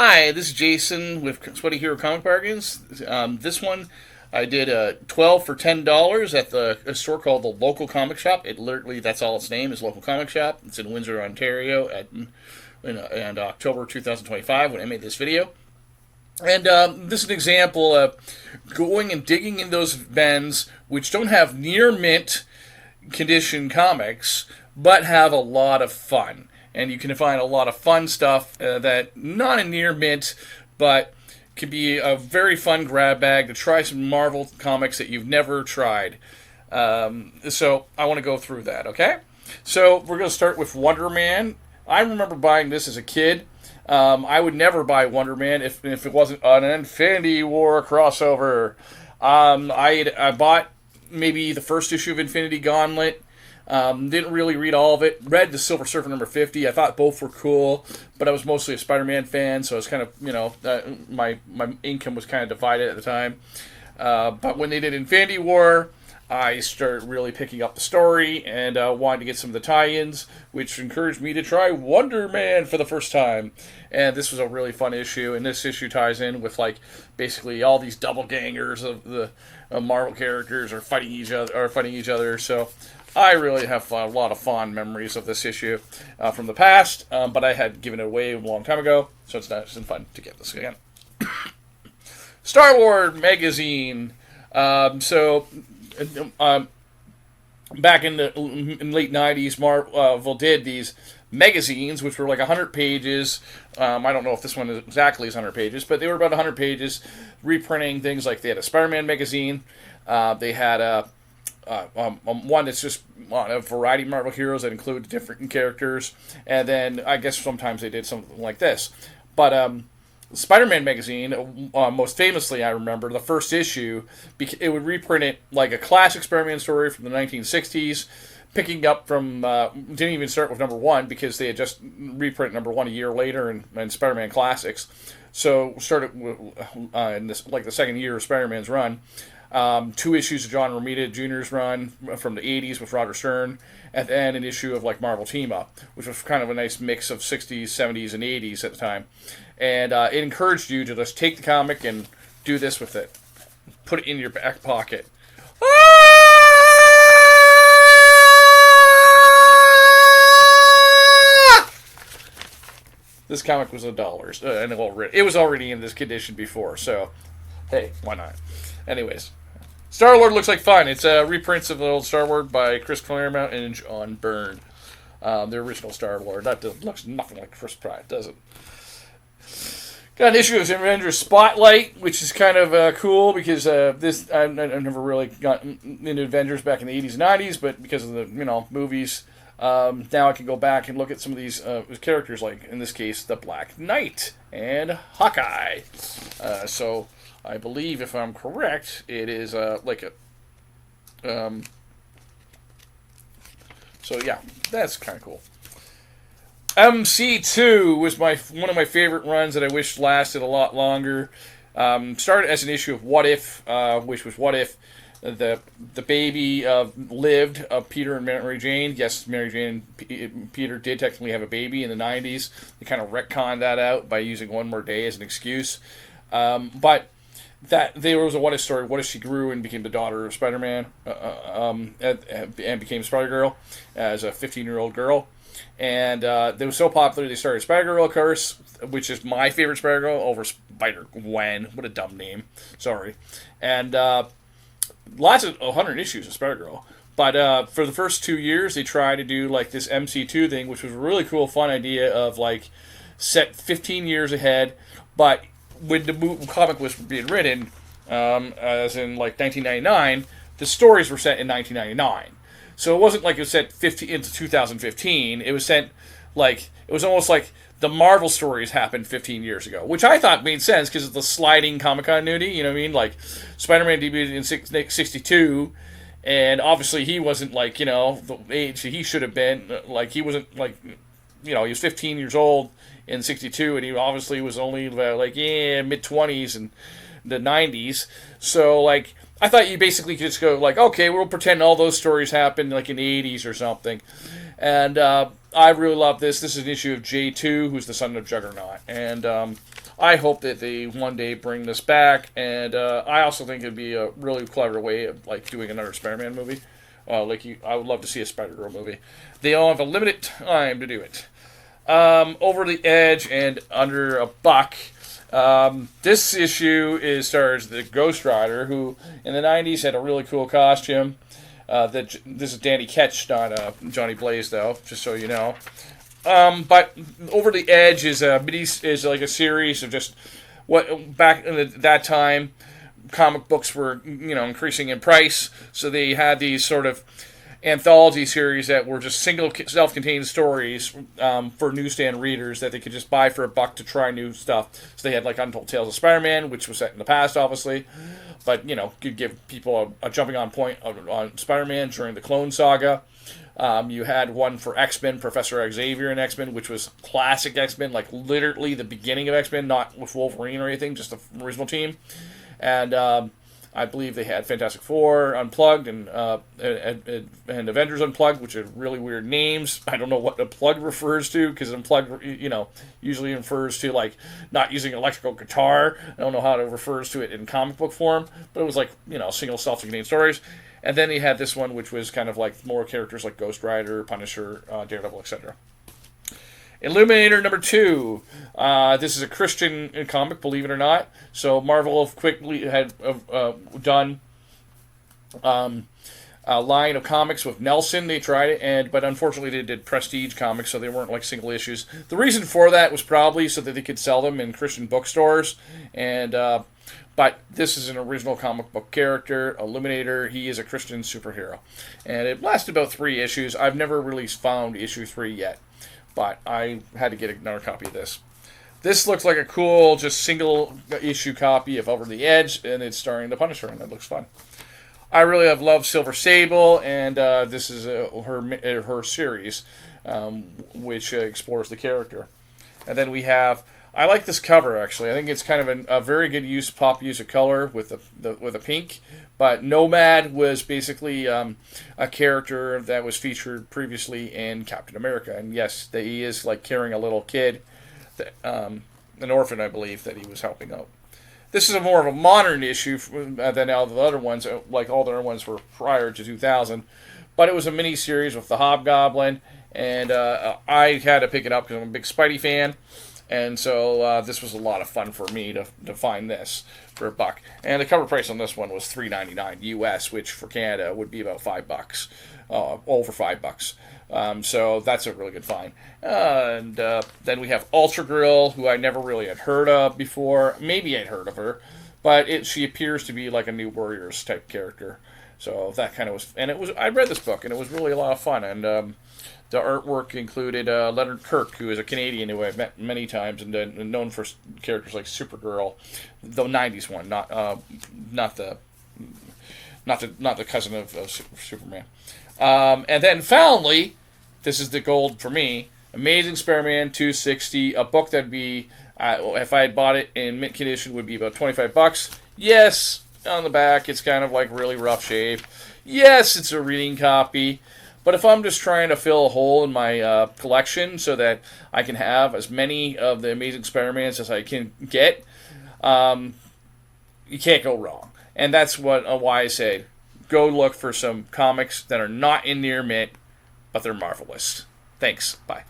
Hi, this is Jason with Sweaty Hero Comic Bargains. This one I did 12 for $10 at a store called the Local Comic Shop. It literally, that's all its name, is Local Comic Shop. It's in Windsor, Ontario in October 2025 when I made this video. And this is an example of going and digging in those bins which don't have near mint condition comics, but have a lot of fun. And you can find a lot of fun stuff that not in near mint, but could be a very fun grab bag to try some Marvel comics that you've never tried. So I want to go through that, okay? So we're going to start with Wonder Man. I remember buying this as a kid. I would never buy Wonder Man if it wasn't an Infinity War crossover. I bought maybe the first issue of Infinity Gauntlet. Didn't really read all of it. Read the Silver Surfer number 50. I thought both were cool, but I was mostly a Spider-Man fan, so I was kind of, my income was kind of divided at the time. But when they did Infinity War, I started really picking up the story and wanted to get some of the tie-ins, which encouraged me to try Wonder Man for the first time. And this was a really fun issue, and this issue ties in with basically all these double gangers of the Marvel characters are fighting each other. So I really have a lot of fond memories of this issue from the past, but I had given it away a long time ago, so it's nice and fun to get this again. Starlord magazine. Back in the late 90s, Marvel did these magazines, which were like 100 pages. I don't know if this one exactly is 100 pages, but they were about 100 pages, reprinting things like they had a Spider-Man magazine. They had one that's just a variety of Marvel heroes that include different characters, and then I guess sometimes they did something like this. But Spider-Man magazine, most famously, I remember the first issue, it would reprint it like a classic Spider-Man story from the 1960s, picking up from, didn't even start with number one because they had just reprinted number one a year later in Spider-Man Classics. So started in this, like the second year of Spider-Man's run. 2 issues of John Romita Jr.'s run from the 80s with Roger Stern, and then an issue of Marvel Team Up, which was kind of a nice mix of 60s, 70s, and 80s at the time. And it encouraged you to just take the comic and do this with it. Put it in your back pocket. This comic was $1, and it was already in this condition before, so hey, why not? Anyways, Starlord looks like fun. It's reprints of the old Starlord by Chris Claremont and John Byrne. The original Starlord. That looks nothing like Chris Pratt, does it? Got an issue of Avengers Spotlight, which is kind of cool because this I've never really gotten into Avengers back in the 80s and 90s, but because of the movies, now I can go back and look at some of these characters, like in this case the Black Knight and Hawkeye. So I believe, if I'm correct, it is so yeah, that's kind of cool. MC2 was one of my favorite runs that I wish lasted a lot longer. Started as an issue of What If, which was what if the baby lived, Peter and Mary Jane. Yes, Mary Jane and Peter did technically have a baby in the 90s. They kind of retconned that out by using one more day as an excuse. But that there was a what if story. What if she grew and became the daughter of Spider-Man and became Spider-Girl as a 15-year-old girl. And they were so popular they started Spider-Girl, of course, which is my favorite Spider-Girl over Spider-Gwen. What a dumb name. Sorry. And lots of 100 issues of Spider-Girl. But for the first 2 years, they tried to do this MC2 thing, which was a really cool, fun idea of set 15 years ahead. But when the comic was being written, as in 1999, the stories were set in 1999. So it wasn't like it was set into 2015. It was set it was almost like the Marvel stories happened 15 years ago, which I thought made sense because of the sliding comic continuity. You know what I mean? Spider-Man debuted in 62, and obviously he wasn't the age he should have been. He wasn't he was 15 years old in 62, and he obviously was only mid-20s in the 90s. So I thought you basically could just go okay, we'll pretend all those stories happened in the 80s or something. And I really love this. This is an issue of J2, who's the son of Juggernaut. And I hope that they one day bring this back, and I also think it'd be a really clever way of like doing another Spider-Man movie. I would love to see a Spider-Girl movie. They all have a limited time to do it. Over the Edge and Under a Buck. This issue stars the Ghost Rider, who in the 90s had a really cool costume. This is Danny Ketch, not Johnny Blaze, though, just so you know. But Over the Edge is like a series of just what back in that time comic books were increasing in price, so they had these sort of anthology series that were just single self-contained stories for newsstand readers that they could just buy for $1 to try new stuff. So they had like Untold Tales of Spider-Man, which was set in the past, obviously, but could give people a jumping on point on Spider-Man during the Clone Saga. You had one for X-Men, Professor Xavier and X-Men, which was classic X-Men, like literally the beginning of X-Men, not with Wolverine or anything, just the original team. And I believe they had Fantastic Four Unplugged and Avengers Unplugged, which are really weird names. I don't know what Unplugged refers to, because Unplugged, usually refers to like not using an electrical guitar. I don't know how it refers to it in comic book form, but it was like single self-contained stories. And then he had this one, which was kind of like more characters like Ghost Rider, Punisher, Daredevil, etc. Illumiator number 2. This is a Christian comic, believe it or not. So Marvel quickly had done a line of comics with Nelson. They tried it, but unfortunately they did prestige comics, so they weren't like single issues. The reason for that was probably so that they could sell them in Christian bookstores. But this is an original comic book character, Illuminator. He is a Christian superhero. And it lasted about 3 issues. I've never really found issue 3 yet, but I had to get another copy of this. This looks like a cool, just single issue copy of Over the Edge, and it's starring the Punisher, and it looks fun. I really have loved Silver Sable, and this is her series, which explores the character. And then we have, I like this cover actually. I think it's kind of a very good pop use of color with the pink. But Nomad was basically a character that was featured previously in Captain America, and yes, he is like carrying a little kid, an orphan, I believe, that he was helping out. This is more of a modern issue than all the other ones. Like all the other ones were prior to 2000, but it was a mini series with the Hobgoblin, and I had to pick it up because I'm a big Spidey fan. And so this was a lot of fun for me to find this for $1. And the cover price on this one was $3.99 US, which for Canada would be about $5, over $5. So that's a really good find. And then we have Ultragirl, who I never really had heard of before. Maybe I'd heard of her, but she appears to be like a New Warriors type character. So that kind of was, and it was. I read this book, and it was really a lot of fun. And the artwork included Leonard Kirk, who is a Canadian who I've met many times and known for characters like Supergirl, the '90s one, not the cousin of Superman. And then finally, this is the gold for me: Amazing Spider-Man 260, a book that'd be, if I had bought it in mint condition, would be about $25. Yes, on the back it's kind of like really rough shape. Yes, it's a reading copy. But if I'm just trying to fill a hole in my collection so that I can have as many of the Amazing Spider-Mans as I can get, you can't go wrong. And that's why I say, go look for some comics that are not in near mint, but they're marvelous. Thanks. Bye.